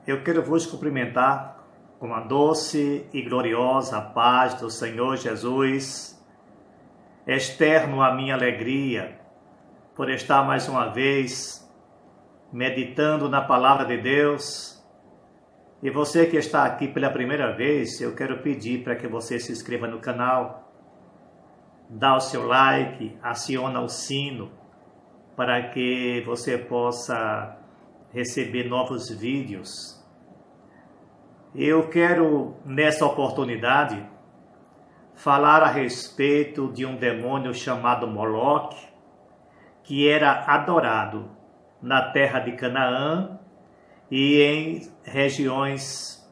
Eu quero vos cumprimentar com a doce e gloriosa paz do Senhor Jesus. Externo a minha alegria por estar mais uma vez meditando na palavra de Deus. E você que está aqui pela primeira vez, eu quero pedir para que você se inscreva no canal, dá o seu like, aciona o sino para que você possa receber novos vídeos. Eu quero, nessa oportunidade, falar a respeito de um demônio chamado Moloque, que era adorado na terra de Canaã e em regiões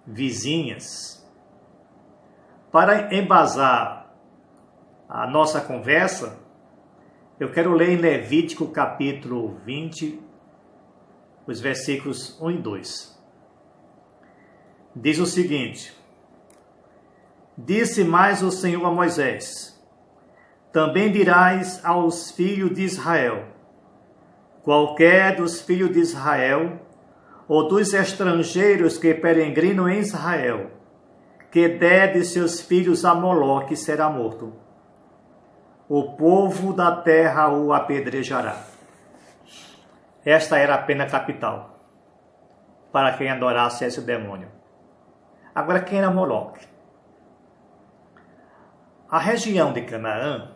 vizinhas. Para embasar a nossa conversa, eu quero ler em Levítico capítulo 20, os versículos 1 e 2. Diz o seguinte: Disse mais o Senhor a Moisés: Também dirás aos filhos de Israel: Qualquer dos filhos de Israel ou dos estrangeiros que peregrinam em Israel, que der de seus filhos a Moloque, será morto. O povo da terra o apedrejará. Esta era a pena capital para quem adorasse esse demônio. Agora, quem era Moloque? A região de Canaã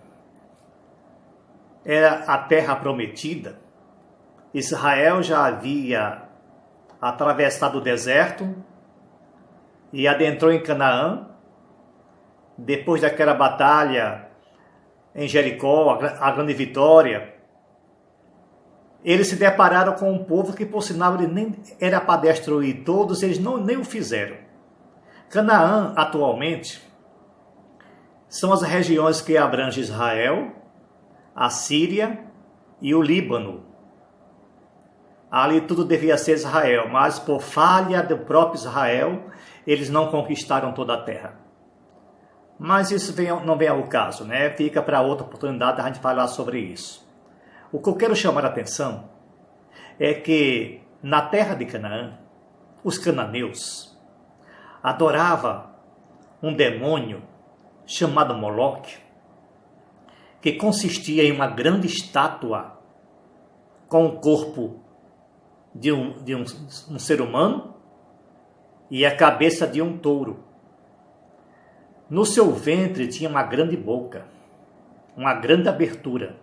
era a terra prometida. Israel já havia atravessado o deserto e adentrou em Canaã. Depois daquela batalha em Jericó, a grande vitória, eles se depararam com um povo que, por sinal, ele nem era para destruir todos, eles nem o fizeram. Canaã, atualmente, são as regiões que abrangem Israel, a Síria e o Líbano. Ali tudo devia ser Israel, mas por falha do próprio Israel, eles não conquistaram toda a terra. Mas isso não vem ao caso, né? Fica para outra oportunidade a gente falar sobre isso. O que eu quero chamar a atenção é que na terra de Canaã, os cananeus adoravam um demônio chamado Moloque, que consistia em uma grande estátua com o corpo de um ser humano e a cabeça de um touro. No seu ventre tinha uma grande boca, uma grande abertura.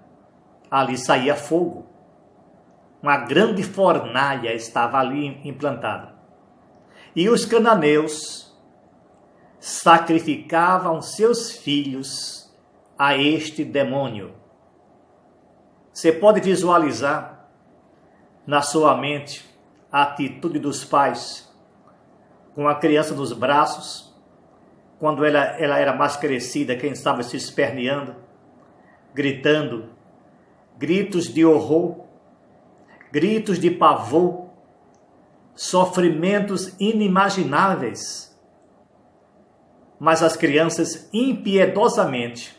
Ali saía fogo. Uma grande fornalha estava ali implantada. E os cananeus sacrificavam seus filhos a este demônio. Você pode visualizar na sua mente a atitude dos pais com a criança nos braços, quando ela era mais crescida, quem estava se esperneando, gritando, gritos de horror, gritos de pavor, sofrimentos inimagináveis. Mas as crianças impiedosamente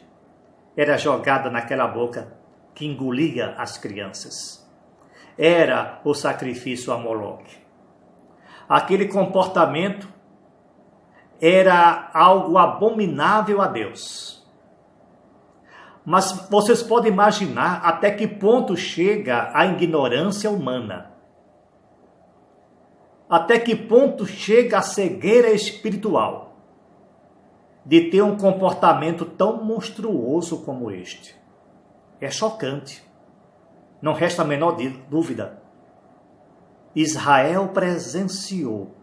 era jogada naquela boca que engolia as crianças. Era o sacrifício a Moloque. Aquele comportamento era algo abominável a Deus. Mas vocês podem imaginar até que ponto chega a ignorância humana. Até que ponto chega a cegueira espiritual de ter um comportamento tão monstruoso como este. É chocante. Não resta a menor dúvida. Israel presenciou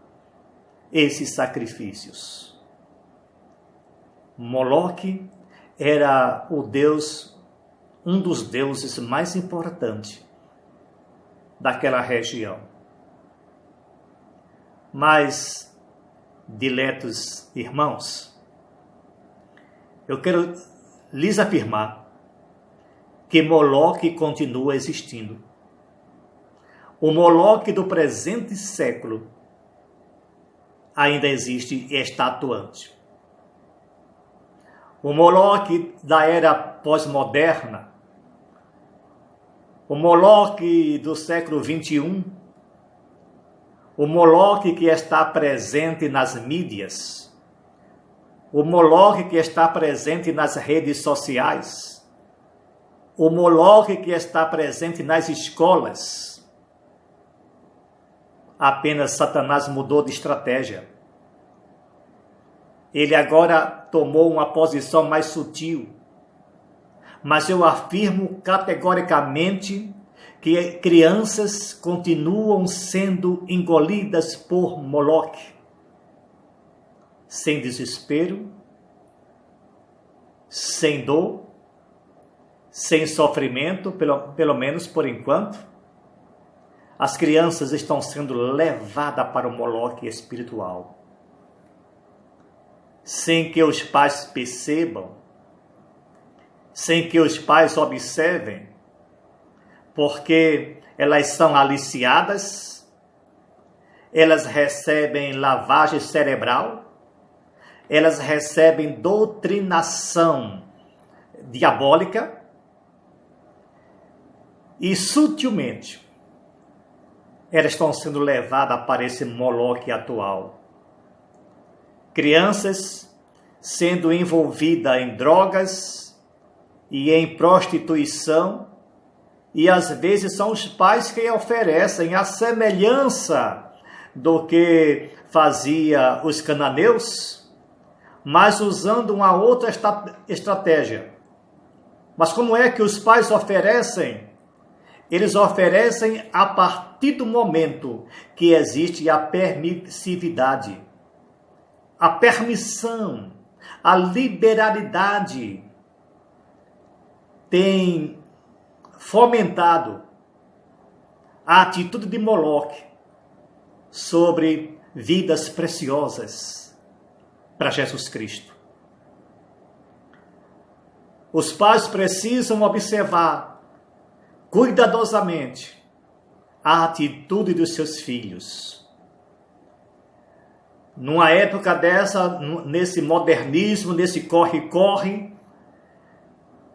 esses sacrifícios. Moloque era o deus, um dos deuses mais importantes daquela região. Mas, diletos irmãos, eu quero lhes afirmar que Moloque continua existindo. O Moloque do presente século ainda existe e está atuante. O Moloque da era pós-moderna, o Moloque do século XXI, o Moloque que está presente nas mídias, o Moloque que está presente nas redes sociais, o Moloque que está presente nas escolas. Apenas Satanás mudou de estratégia. Ele agora tomou uma posição mais sutil. Mas eu afirmo categoricamente que crianças continuam sendo engolidas por Moloque, sem desespero, sem dor, sem sofrimento, pelo menos por enquanto. As crianças estão sendo levadas para o Moloque espiritual, sem que os pais percebam, sem que os pais observem, porque elas são aliciadas, elas recebem lavagem cerebral, elas recebem doutrinação diabólica e sutilmente elas estão sendo levadas para esse Moloque atual. Crianças sendo envolvidas em drogas e em prostituição, e às vezes são os pais que oferecem a semelhança do que fazia os cananeus, mas usando uma outra estratégia. Mas como é que os pais oferecem? Eles oferecem a partir do momento que existe a permissividade, a permissão, a liberalidade tem fomentado a atitude de Moloque sobre vidas preciosas para Jesus Cristo. Os pais precisam observar cuidadosamente a atitude dos seus filhos. Numa época dessa, nesse modernismo, nesse corre-corre,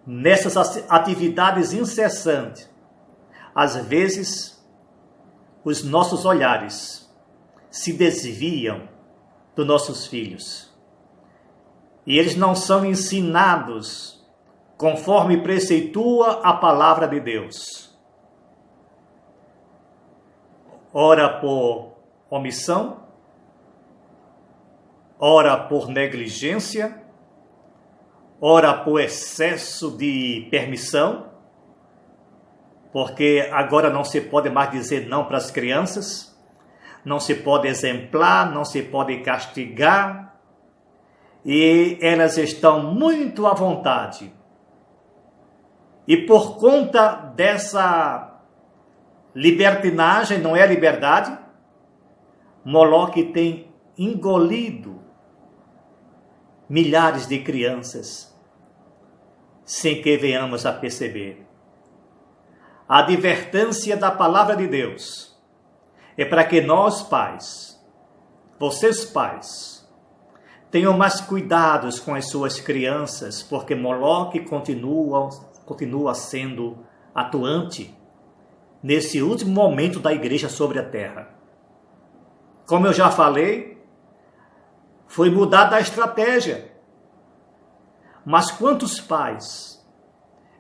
nessas atividades incessantes, às vezes os nossos olhares se desviam dos nossos filhos e eles não são ensinados conforme preceitua a palavra de Deus. Ora por omissão, ora por negligência, ora por excesso de permissão, porque agora não se pode mais dizer não para as crianças, não se pode exemplar, não se pode castigar, e elas estão muito à vontade. E por conta dessa libertinagem, não é liberdade, Moloque tem engolido milhares de crianças, sem que venhamos a perceber. A advertência da palavra de Deus é para que nós pais, vocês pais, tenham mais cuidados com as suas crianças, porque Moloque continua sendo atuante nesse último momento da igreja sobre a terra. Como eu já falei, foi mudada a estratégia. Mas quantos pais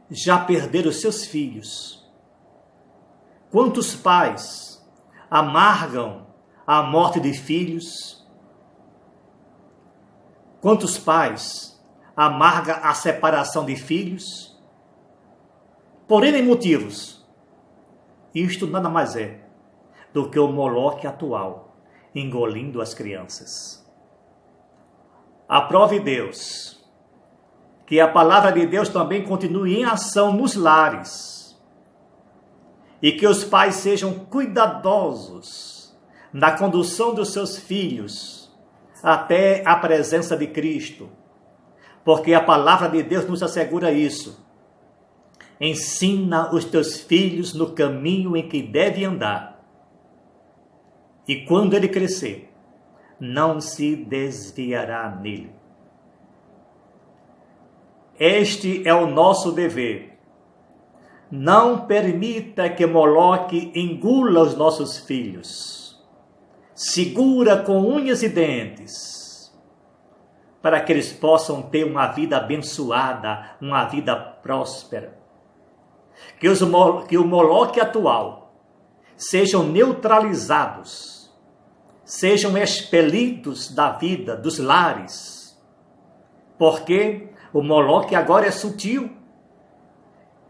já perderam seus filhos? Quantos pais amargam a morte de filhos? Quantos pais amargam a separação de filhos? Por N motivos. Isto nada mais é do que o Moloque atual, engolindo as crianças. Aprove Deus que a palavra de Deus também continue em ação nos lares e que os pais sejam cuidadosos na condução dos seus filhos até a presença de Cristo, porque a palavra de Deus nos assegura isso. Ensina os teus filhos no caminho em que deve andar, e quando ele crescer, não se desviará nele. Este é o nosso dever. Não permita que Moloque engula os nossos filhos. segura com unhas e dentes, para que eles possam ter uma vida abençoada, uma vida próspera. Que o Moloque atual sejam neutralizados, sejam expelidos da vida, dos lares, porque o Moloque agora é sutil.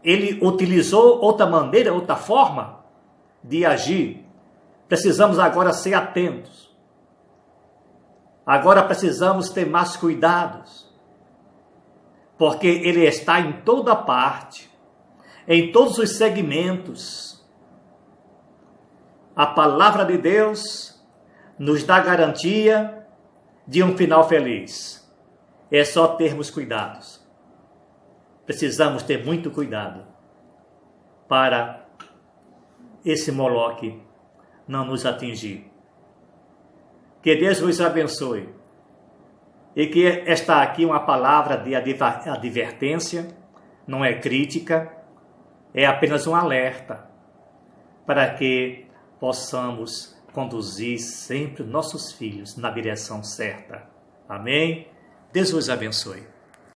Ele utilizou outra maneira, outra forma de agir. Precisamos agora ser atentos. Agora precisamos ter mais cuidados, porque ele está em toda parte, em todos os segmentos. A palavra de Deus nos dá garantia de um final feliz. É só termos cuidados. Precisamos ter muito cuidado para esse Moloque não nos atingir. Que Deus vos abençoe. E que esta aqui é uma palavra de advertência, não é crítica, é apenas um alerta para que possamos conduzir sempre nossos filhos na direção certa. Amém? Deus vos abençoe.